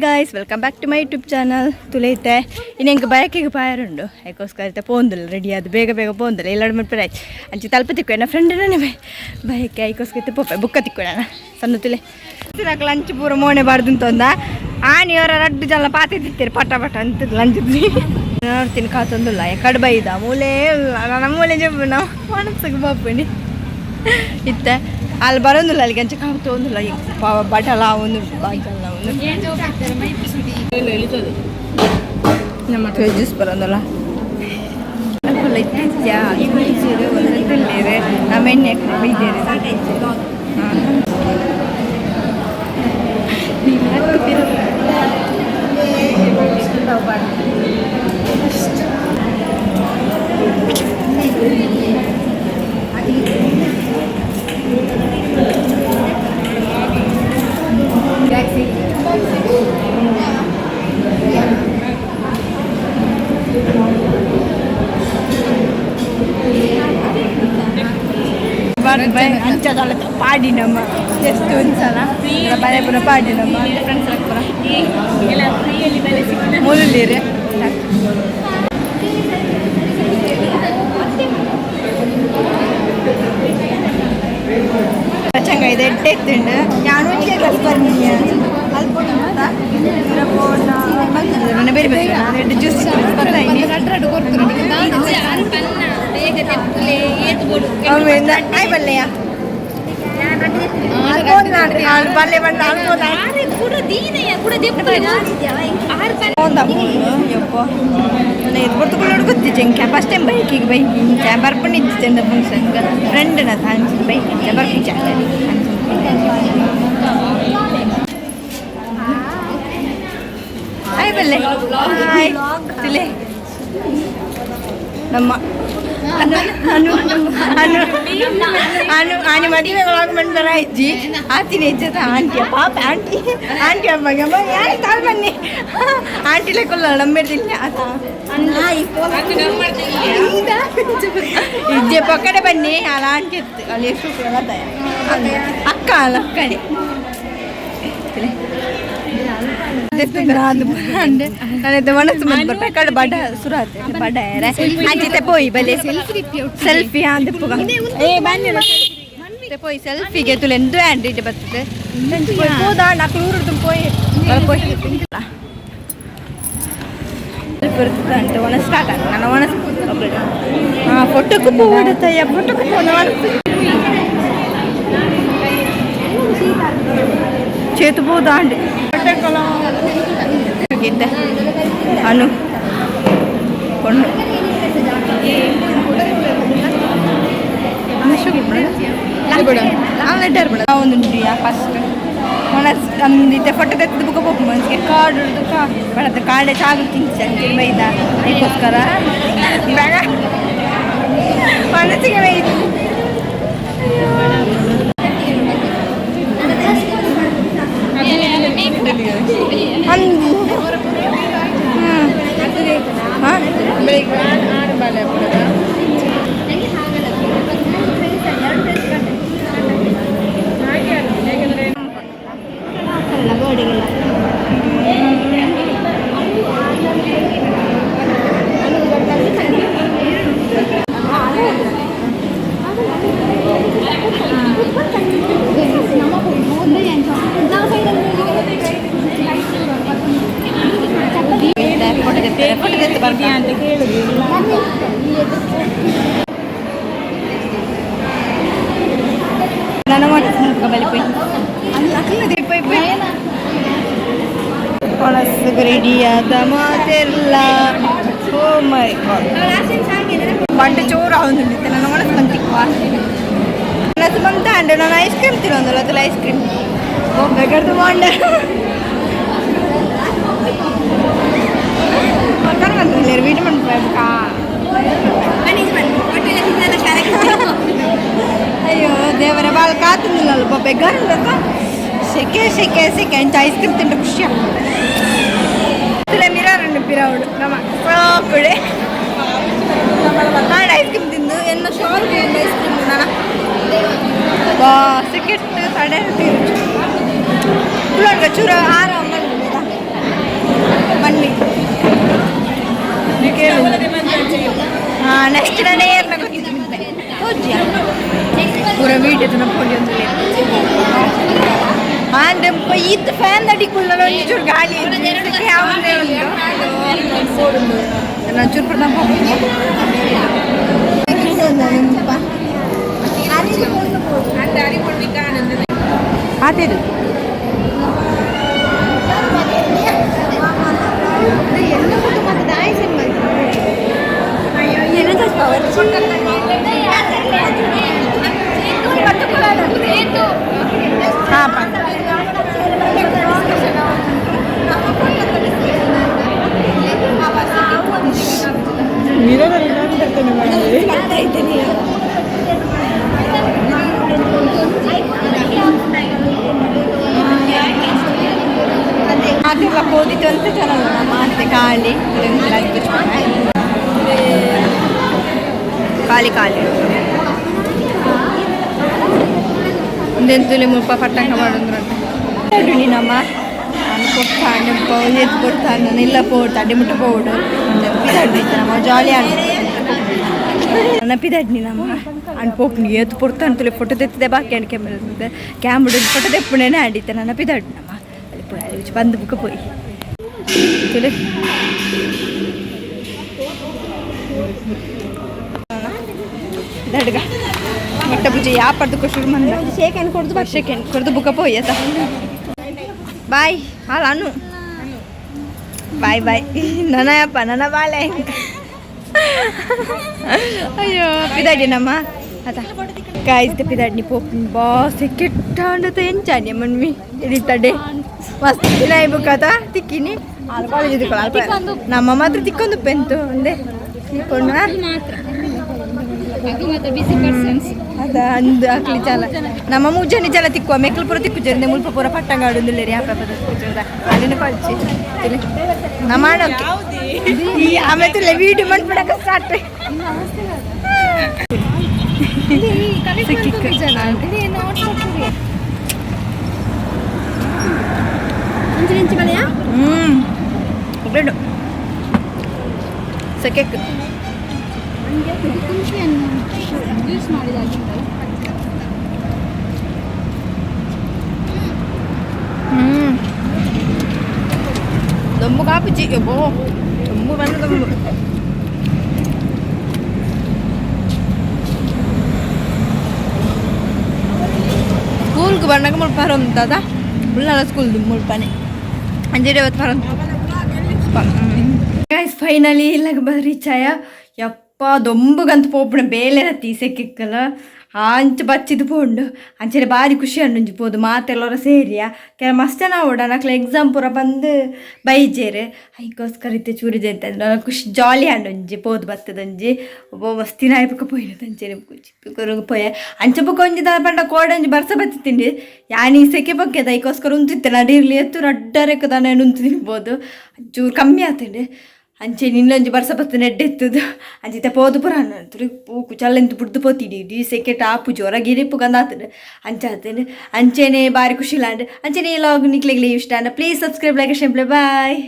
Guys, welcome back to my YouTube channel. ತುಲೈತೆ ಇನ್ನು ಹೆಂಗೆ ಬಯಕಿಗೆ ಪಾಯರುಂಡು ಅದಕ್ಕೋಸ್ಕರ ಐತೆ ಪೋಂದಿಲ್ಲ ರೆಡಿ ಅದು ಬೇಗ ಪೋಂದಿಲ್ಲ ಎಲ್ಲಾಡು ಮಟ್ಪರ ಆಯ್ತು ಅಂಚಿ ತಲ್ಪ ತಿಕ್ಕೋಣ ನನ್ನ ಫ್ರೆಂಡನೇ ಬಯಕೆ ಅದಕ್ಕೋಸ್ಕರ ಪೋಪೆ ಬುಕ್ಕ ತಿಕ್ಕೋಣ ಸಣ್ಣ ತುಲೆ ಲಂಚ್ ಪೂರ ಮೋಣೆ ಬಾರ್ದು ಅಂತಂದ ಆನಿಯವರ ರಡ್ಡು ಜನ ಪಾತಿ ತಿತ್ತೀರಿ ಪಟ ಅಂತ ಲಂಚ್ ನೋಡ್ತೀನಿ ಕಾತೊಂದಿಲ್ಲ ಎಕಡೆ ಬೈದ ಮೂಲೆ ನನ್ನ ಮೂಲೆ ಜಬ್ಬು ನಾವು ಮನಸ್ಸಿಗೆ ಬಾಪಣಿ ಇತ್ತ ಅಲ್ಲಿ ಬರೋದಿಲ್ಲ ಅಲ್ಲಿಗೆ ಅಂಚೆ ಕಾವು ತೊಂದಿಲ್ಲ ಈಗ ಬಟಲ ಒಂದು ಬಾಜಲ್ಲ ಒಂದು ನಮ್ಮ ಜ್ಯೂಸ್ ಬರೋದಲ್ಲ ಫುಲ್ ಇತ್ತೀಚೆ ಒಂದಿಲ್ಲೇ ನಮ್ಮ ಎಣ್ಣೆ ಬೈದೇರಿ ಅಂಚದಲ್ಲ ಪಾಡಿ ನಮ್ಮ ಎಷ್ಟು ಒಂದ್ಸಲ ಬರೆ ಪುರ ಪಾಡಿ ನಮ್ಮ ಫ್ರೆಂಡ್ಸ್ ಪುರ ಮೂಲೀರಿ ಚಂಗ ಇದೆ ಎಡ್ಡೆ ಎತ್ತುಂಡು ನಾನು ಬರ್ನಿ ನನ್ನ ಬೇರೆ ಬೇರೆ ಎರಡು ಜ್ಯೂಸ್ ಆಯ್ ಬಲ್ಲೆಯ ಬಲ್ಲೆ ಬಂದ ಗೊತ್ತಿದ್ದೆ ಫಸ್ಟ್ ಟೈಮ್ ಬೈಕಿಗೆ ಬೈಕಿಂಚ ಬರ್ಪಣಿದ್ದೆ ಅಂದ ಫಂಕ್ಷನ್ಗೆ ಫ್ರೆಂಡ್ನ ತಾಂಚಿ ಬೈಕಿಂಚ ಬರ್ಪಿಂಚ ಆಯ್ ಬಲ್ಲೆ ಆಯ್ ತಿಲೆ ನಮ್ಮ ಆನೆ ಮದುವೆ ಒಳಗೆ ಬಂದಾರ ಅಜ್ಜಿ ಆತಿನ ಹೆಜ್ಜದ ಆಂಟಿಯ ಪಾಪ ಆಂಟಿ ಅಮ್ಮಗೆ ಯಾರು ಕಾಲ್ ಬನ್ನಿ ಆಂಟಿ ಲೆಕ್ಕಲ್ಲ ನಂಬಿರ್ದಿಲ್ಲ ಇಜ್ಜೆ ಪಕ್ಕಡೆ ಬನ್ನಿ ಅಲ್ಲ ಆಂಟಿ ಎತ್ತು ಅಲ್ಲಿ ಎಷ್ಟು ಅಕ್ಕ ಅಲ್ಲ ಅಕ್ಕಡೆ ಮನಸ್ಸು ಬಂದು ಕಡೆ ಬಡ ಸುರಾತೆ ಬಡ ಅಂಚಿತೆ ಪೋಯಿ ಬಲೆ ಸೆಲ್ಫಿ ಅಂತ ಪೋಯಿ ಸೆಲ್ಫಿಗೆ ತುಲೆ ಎಂದು ಆ್ಯಂಡ್ ಇಟ್ಟು ಬರ್ತದೆ ಹೋದ ನಾಲ್ಕು ಊರದ್ದು ಪೋಯಿ ಬರ್ತದೆ ಅಂತ ಒಣ ಸ್ಟಾರ್ಟ್ ಆಗ ನಾನು ಒಣ ಹಾಂ ಫೋಟೋಕ್ಕೂ ಪೂ ಬಿಡುತ್ತಯ್ಯ ಫೋಟೋಕ್ಕೂ చేతు పోదా అండి అను కొండు అవునండి ఫస్ట్ మన అయితే ఫోటో తెచ్చి బుక్ పోపు మనకి కార్డు పడత కార్డే చాలు తించండి బయట అయిపోస్కర బాగా మనసిగా వేయదు ರೆಡಿಯಾದ ಮಾತೆಲ್ಲ ಓ ಮೈ ಗಾಡ್ ಬಂಟ ಚೋರು ಅವನಿದ್ದೆ ನನ್ನ ಮನಸ್ಸು ಬಂತಿಕ್ವ ಮನಸ್ಸು ಬಂತ ಅಂಡೆ ನಾನು ಐಸ್ ಕ್ರೀಮ್ ತಿನ್ನೋದಲ್ಲ ಅದಲ್ಲ ಐಸ್ ಕ್ರೀಮ್ ಹೋಗ್ಬೇಕಾದ್ರೆ ಮಾಂಡ ಬಂದ್ರೆ ವೀಟ್ ಮಾಡ್ಬೇಕಾ ಅಯ್ಯೋ ದೇವರ ಬಾಳ ಕಾತಿಲ್ಲ ಪಾಪ ಗಂಡ ಸೆಕೆ ಅಂತ ಐಸ್ ಕ್ರೀಮ್ ತಿಂಡ ಖುಷಿ ಮಿರಾರಂಡು ಪಿರಾವುಡು ನಮ್ಮ ಸಾಕುಡೆ ನಾನು ಐಸ್ ಕ್ರೀಮ್ ತಿಂದು ಎನ್ನ ಶಾಲ್ ಐಸ್ ಕ್ರೀಮ್ ನಾನು ಸಿಕೆಟ್ ಸಡೆ ಚೂರ ಆರಾಮ ನೆಕ್ಸ್ಟ್ ನಾನೇ ಏರ್ನ ಗೊತ್ತಿದ್ದೆ ಹೋಜ್ಜಿಯ ಪೂರ ವೀಡಿಯೋ ನೋಡ್ಕೊಂಡು ಅಂದ್ರೆ ಇದು ಫ್ಯಾನ್ ಅಡಿಕೊಳ್ಳ ಒಂಚೂರು ಗಾಳಿ ಯಾವುದೇ ಉಂಟು ನಾನು ಚೂರು ಪ್ರತಾಪ ಆತೇದು ಅದೆಲ್ಲ ಹೋದಿತ್ತು ಅಂತ ಚೆನ್ನಾಗಿ ಮತ್ತೆ ಖಾಲಿ ಖಾಲಿ ಖಾಲಿ ಒಂದೆಂತಲೇ ಮುಲ್ಪ ಪಟ್ಟಂಗ ಮಾಡಿದ್ರು ನೀನಮ್ಮ ನಾನು ಕೊಡ್ತಾನೆ ಎದ್ದು ಕೊಡ್ತಾನೆ ಇಲ್ಲ ಪೋಡ್ತಾ ಅಡ್ಡಿ ಮುಟ್ಟ ಪೋಡು ನಮ್ಮ ಜಾಲಿ ನನ್ನ ಪಿದಾಡ್ನಿ ನಮ್ಮ ಅಣ್ಣ ಪೋಪ್ನಿ ಎದ್ದು ಪೊಡ್ತಾನೆ ಫೋಟೋ ತೆತ್ತಿದೆ ಬಾಕಿ ಅಣ್ಣ ಕ್ಯಾಮ್ರ ಫೋಟೋ ತೆಪ್ಪಣೇನೆ ಆಡಿತ್ತೆ ನನ್ನ ಪಿದಾಡ್ ನಮ್ಮ ಅಲ್ಲಿ ಬಂದು ಬುಕ್ಕ ಪೋಯಿ ತುಲೆ ದಡ್ಗ ಮೊಟ್ಟ ಪೂಜೆ ಯಾಪಡ್ದು ಶುರು ಮಂದ ಶೇಖನ್ ಕೊಡ್ದು ಬುಕ್ಕ ಪೋಯಿ ಆತ ಬಾಯ್ ಹಾಲು ಅನು ಬಾಯ್ ಬಾಯ್ ನನಯಪ್ಪ ನನ್ನ ಬಾಳೆ ಅಯ್ಯೋ ಪಿದಾಡಿ ನಮ್ಮ ಆತ ಕಾಯ್ದೆ ಪಿದಾಡ್ನಿ ಪೋಪ್ನಿ ಬಾಸೆ ಕೆಟ್ಟ ಅಂಡತ ಎಂಚಾನಿ ಮನ್ವಿ ಎಡಿತಡೆ ಮಸ್ತ್ ದಿನ ಬುಕ್ಕತ ತಿಕ್ಕಿನಿ ಕಾಲೇಜ್ ನಮ್ಮ ಮಾತ್ರ ತಿಕ್ಕೊಂದು ಪೆಂತು ಒಂದೇ ತಿಕ್ಕೊಂಡು ಅದ ಅಂದು ಹಾಕ್ಲಿ ಚಲ ನಮ್ಮ ಮುಜ್ಜನಿ ಜಲ ತಿಕ್ಕುವ ಮೆಕ್ಕಲು ಪೂರ ತಿಕ್ಕುಜಂದೆ ಮುಲ್ಪ ಪೂರ ಪಟ್ಟಂಗಾಡುದಿಲ್ಲ ರೀ ಯಾಪ ಅಲ್ಲಿನ ಕಳ್ಸಿ ನಾ ಮಾಡೋಕೆ ಆಮೇಲೆ ವೀಡಿಯೋ ಮಾಡ್ಬಿಡಕ ಸ್ಟಾರ್ಟ್ ಸೆಕೆಕ್ ದೊಂಬು ಕಾಪುಜಿ ಒಬ್ಬೋ ದೊಂಬು ಬಂದು ದೊಂಬು ಸ್ಕೂಲ್ಗೆ ಬಂದಾಗ ಮುಲ್ಪ ಹೊರೊಂತದ ಉಳ್ಳಾಲ ಸ್ಕೂಲ್ದು ಮುಲ್ಪನೆ ಅಂಜೇರಿ ಅವತ್ತು ಹೊರೊಂತ ಗೈಸ್ ಫೈನಲಿ ಇಲ್ಲಾಗ ರೀಚ್ ಆಯ ಯಪ್ಪ ದೊಂಬುಗಂತ ಪೋಪುಣ ಬೇಲೆ ರತ್ತಿ ಸೆಕ್ಕಿಕ್ಕಲ್ಲ ಅಂಚ ಬಚ್ಚಿದು ಪೋಂಡು ಅಂಚೆ ಭಾರಿ ಖುಷಿ ಅನ್ನುಂಜಿ ಪೋದು ಮಾತೆಲ್ಲರ ಸೇರಿಯ ಕೆಲ ಮಸ್ತ್ ಜನ ಓಡ ನಕ್ಲ ಎಕ್ಸಾಮ್ ಪೂರ ಬಂದು ಬೈಜೇರು ಅದಕ್ಕೋಸ್ಕರ ಇತ್ತೆ ಚೂರು ಜಂತ ಖುಷಿ ಜಾಲಿ ಅನ್ನುಂಜಿ ಪೋದು ಬತ್ತದೊಂಜಿ ಒಬ್ಬ ಮಸ್ತಿನ ಆಯ್ಪಕ್ಕ ಪೋಯಿನ ಅಂಚೆನೆ ಕುರುಗು ಪೋಯ ಅಂಚೆ ಪಕ್ಕ ಒಂಜಿ ಪಂಡ ಕೋಡಂಜಿ ಬರ್ಸ ಬತ್ತಿಂಡಿ ಯಾನಿ ಸೆಕೆ ಬಗ್ಗೆದ ಅದಕ್ಕೋಸ್ಕರ ಉಂತಿತ್ತೆ ನಡಿರ್ಲಿ ಎತ್ತು ರಡ್ಡರೆಕ್ಕದಾನೆ ಉಂತು ತಿನ್ಬೋದು ಚೂರು ಕಮ್ಮಿ ಆತಂಡೆ ಅಂಚೆ ಇನ್ನೊಂಜಿ ಬರ್ಸ ಬತ್ತ ನೆಡ್ಡೆತ್ತದು ಅಂಚಿತ ಪೋದು ಪುರ ಅನ್ನಂತರು ಪೂಕು ಚಲ್ಲೆಂತು ಬುಡ್ದು ಪೋತಿಡಿ ಸೆಕೆ ಟಾಪು ಜೋರ ಗಿರಿಪ್ಪು ಗಂದಾತಂಡೆ ಅಂಚಾತಂಡೆ ಅಂಚೆನೆ ಬಾರಿ ಖುಷಿಲಾಂಡೆ ಅಂಚೆನೆ ಲಾಗ್ ನಿಕ್ಲೆಗ್ಲಿ ಇಷ್ಟ ಪ್ಲೀಸ್ ಸಬ್ಸ್ಕ್ರೈಬ್ ಲೈಕ್ ಶೆಂಪ್ಲೆ ಬಾಯ್.